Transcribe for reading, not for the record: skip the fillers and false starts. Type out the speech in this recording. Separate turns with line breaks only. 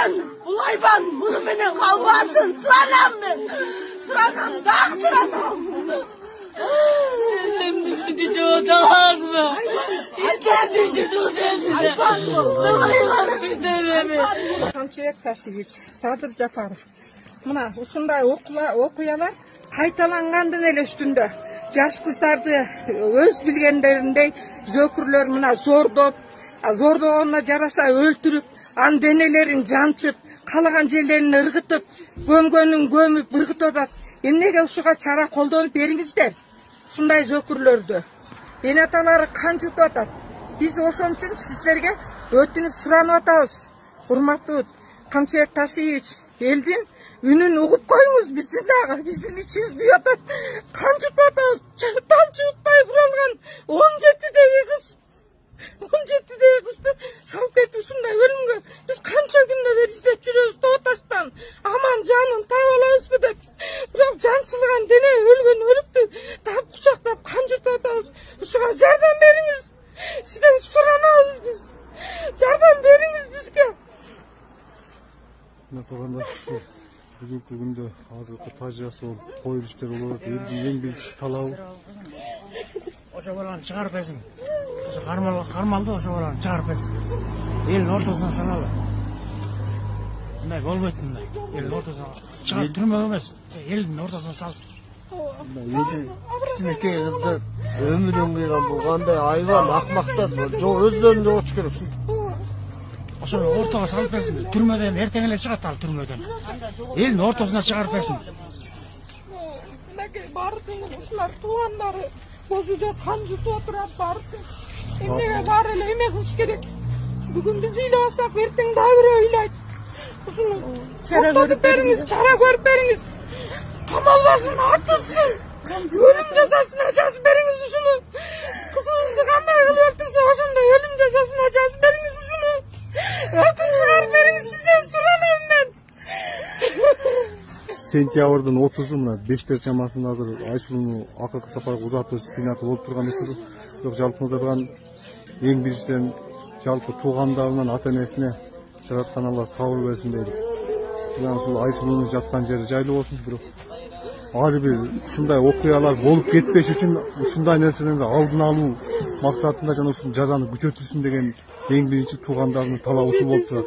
kalmasın. Bu hayvan bunu beni kalmasın. Sıranam ben. Sıranam daha sıranam.
Şimdi çocuğu da az mı? Hiç kendi çocuğu değil. Hayvan bir dönemi.
Kamçıyak Taşıyıç, Sadır Japarov. Mına ушундай окуялар кайталангандын эле үстүндө жаш кыздарды өз билгендериндей зөкүрлөр мына зордогонуна жараша өлтүрүп, анын денелерин жанчып, каалаган жерлерин ыргытып, көмгөнүн көмүп ыргытып атат. Эмнеге ушуга чара колдонуп бериңиздер? Ушундай зөкүрлөрдү. Эне аталары кан жутуп атат. Биз ошон үчүн сиздерге өтүнүп суранып атабыз. Урматтуу Камчыяк Ташиевич, элдин үнүн угуп коюңуз, биздин дагы, биздин ичибиз күйүп атат. Кан жутуп атабыз. Тамчыбыктай буралган 17-деги кызды салып кетип ушундай өлүмгө биз канча күндөн бери издеп жүрөбүз. Тооташтан аман жанын таап алабызбы деп. Бирок жанчылган дене өлүктү таап кучактап кан жутуп атабыз. Ушуга жардам бериңиз. Сизден суранабыз биз. Жардам бериңиз бизге.
Бүгүнкү күндө азыркы тажыясы болуп, коюл иштер болуп атат. Элдин эң биринчи талабы
ошо баланы чыгарып берсин. Ошо кармалды, ошо баланы чыгарып берсин. Элдин ортосуна салалы. Мындай болбойт мындай. Элдин ортосуна чыгарып түрмөгө эмес, элдин ортосуна салсын.
Кичинекей кызды өмүрүн кыйган бул кандай айбан, акмактар. Өздөрүн жоготуш керек.
Ошону ортого салып берсин. Түрмөдөн эртең эле чыгат ал түрмөдөн. Элдин ортосуна чыгарып берсин.
Мынакей бардын ушулар туугандары көз үйдө кан жутуп отурат, бардын. Эмнеге баары эле эме кылыш керек? Бүгүн биз ыйлабасак, эртең дагы бирөө ыйлайт. Ушуну токтотуп бериңиз, чара көрүп бериңиз. Камалбасын, атылсын. Ölüm cezasına жазып бериңиz ушуну. Кызыңызды кандай кылып өлтүрсө, ошондой ölüm cezasına жазып бериңиz ушуну. Өкүм чыгарып бериңиз, сизден суранам мен.
Сентябрдын 30-у мына 5-тер чамасында азыр Айсулууну АКК Сапаров узатуучу сенаты болуп турган экен. Бирок жалпыңыздардан эң биринчиден жалпы туугандарынан ата-энесине жараткан Алла сабыр берсин дейли. Мына ушул Айсулуунун жаткан жери жайлуу болсун. Бирок ар бир ушундай окуялар болуп кетпеш үчүн ушундай нерселерди алдын алуу максатында жана ушул жазаны күчөтүлсүн деген эң биринчи туугандардын талабы ушул болуп турат.